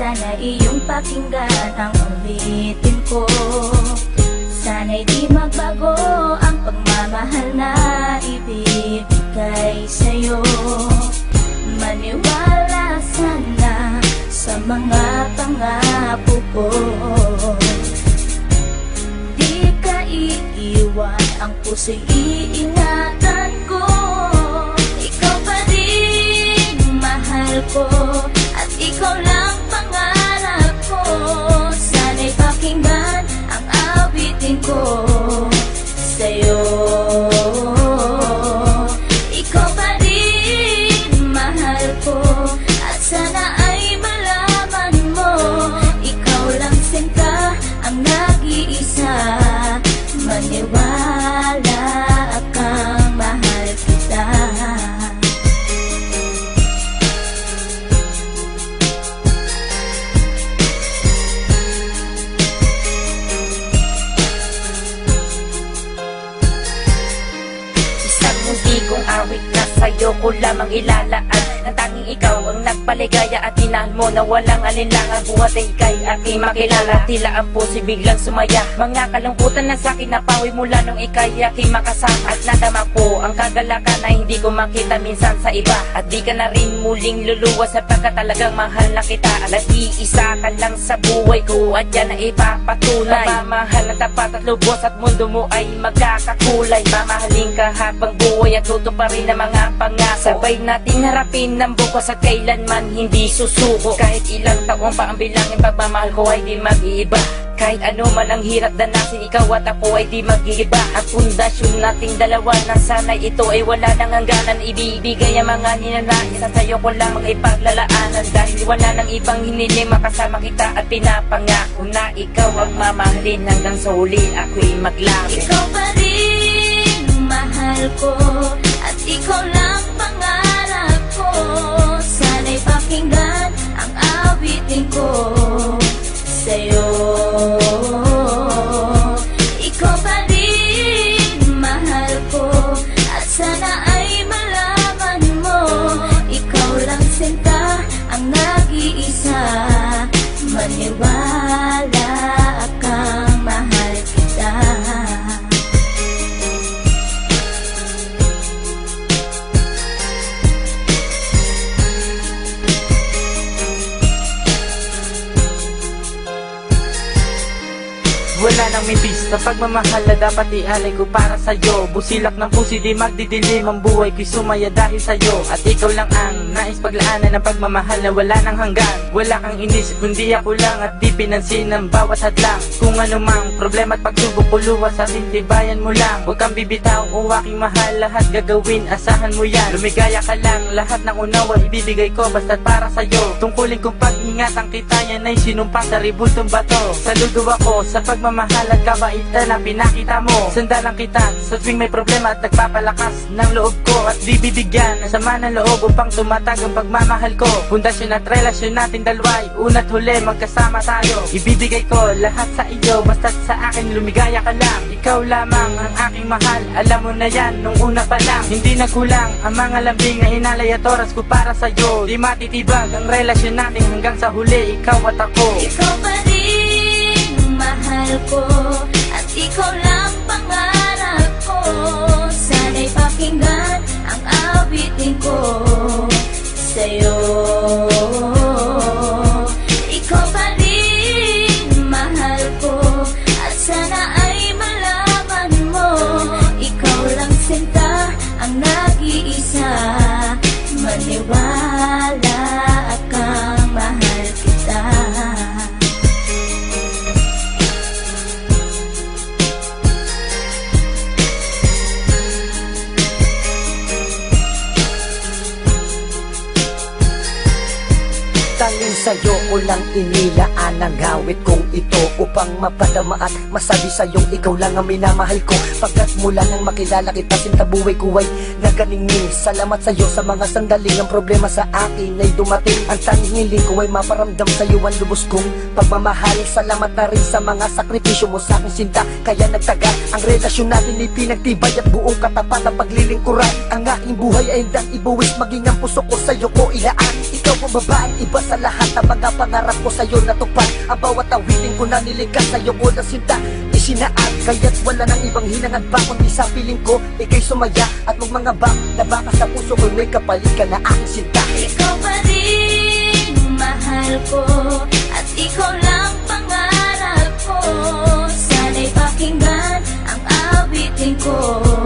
Sana iyong pakinggan ang ulitin ko. Sana'y di magbago ang pagmamahal na ibibigay sa'yo. Maniwala sana sa mga pangako ko. Di ka iiwan, ang puso'y iingatan ko. Ikaw pa rin mahal ko, at ikaw lang pangarap ko. Sana'y pakinggan ang awitin ko sa'yo. Ikaw pa rin mahal ko, at sana ay malaman mo, ikaw lang sinta ang nag-iisa. Maniwala kang mahal kita. Isang hindi kong awit na sa'yo ko lamang ilalaan. Ang tanging ikaw ang nagpaligaya at tinahal mo na walang alinlangan. Buhat ay ika'y aking makilala, tila ang puso biglang sumaya. Mga kalungkutan na sa'kin napawi mula nung ika'y aking makasama. At nadama ko ang kagalakan na hindi ko makita minsan sa iba. At di ka na rin muling luluwas sapagkat talagang mahal na kita. Nag-iisa ka lang sa buhay ko at yan na ipapatunay. Mamahal ng tapat at lubos at mundo mo ay magkakakulay. Mamahalin ka habang buhay at tutuparin ang mga pangako. Sabay natin harapin ng bukas at kailanman hindi susuko. Kahit ilang taong pa ang bilangin, pagmamahal ko ay di mag-iiba. Kahit ano man ang hirap danasin, ikaw at ako ay di mag-iiba. Ang pundasyon nating dalawa na sana'y ito ay wala nang hangganan. Ibibigay ang mga ninanais at sa'yo ko lamang ipaglalaanan. Dahil wala nang ibang hiniling, makasama kita at pinapangako na ikaw ang mamahalin hanggang sa huli ako'y maglapit. Ikaw pa rin mahal ko, at ikaw lang pangarap ko. Sana'y pakinggan ang awitin ko sa'yo. Ikaw pa rin mahal ko, at sana ay malaman mo, ikaw lang sinta ang nag-iisa. Maniwala kang mahal kita. Wala nang mibis na pagmamahal na dapat ialay ko para sa'yo. Busilak ng pusi di magdidilim, ang buhay ko'y sumaya dahil sa'yo. At ikaw lang ang nais paglaanan ng pagmamahal na wala nang hanggan. Wala kang inisip kundi ako lang, at di pinansin ang bawat hadlang. Kung ano mang problema at pagsubok ko luwas at intibayan mo lang. Huwag kang bibitaw o aking mahal, lahat gagawin, asahan mo yan. Lumigaya ka lang, lahat ng unawa ibibigay ko basta't para sa'yo. Tungkulin kong pag-ingatan kita, yan ay sinumpa sa ribultong bato. Saludo ako sa pagmamahal at kabaitan na pinakita mo. Sandalang kita sa tuwing may problema at nagpapalakas ng loob ko. At di bibigyan ng sama ng loob upang tumatag ang pagmamahal ko. Pundasyon at relasyon natin dalawa'y una't huli magkasama tayo. Ibibigay ko lahat sa iyo basta't sa akin lumigaya ka lang. Ikaw lamang ang aking mahal, alam mo na yan nung una pa lang. Hindi nagkulang ang mga lambing na inalay at oras ko para sa'yo. Di matitibag ang relasyon natin hanggang sa huli, ikaw at ako. Ikaw pa rin mahal ko, at ikaw lang pangarap ko. Sana'y pakinggan ang awitin ko sa'yo. Ikaw pa rin mahal ko, at sana ay malaman mo, ikaw lang sinta ang nag-iisa. Maniwala kang mahal kita. Tanging sa'yo ko lang inilaan ang awit kong ito, upang mapadama at masabi sa'yong ikaw lang ang minamahal ko. Pagkat mula nang makilala kita, sinta buhay ko ay naganingning. Salamat sa'yo sa mga sandaling ang problema sa akin ay dumating. Ang tanging hiling ko ay maparamdam sa'yo ang lubos kong pagmamahal. Salamat na rin sa mga sakripisyo mo sa aking sinta, kaya nagtagal ang relasyon natin ay pinagtibay at buong katapat ang paglilingkuran. Ang aking buhay ay hindang ibuwis, maging ang puso ko sa'yo ko ilaan. Ikaw ang babaeng iba sa sa lahat ng mga pangarap ko sa'yo natupad. Ang bawat awitin ko na nilikas sa'yo ko na sinta isinaad, kaya't wala nang ibang hinangad pa kundi sa piling ko, ikay sumaya at magmangaba na baka sa puso ko may kapalit ka na aking sinta. Ikaw pa rin mahal ko, at ikaw lang pangarap ko. Sana'y pakinggan ang awitin ko.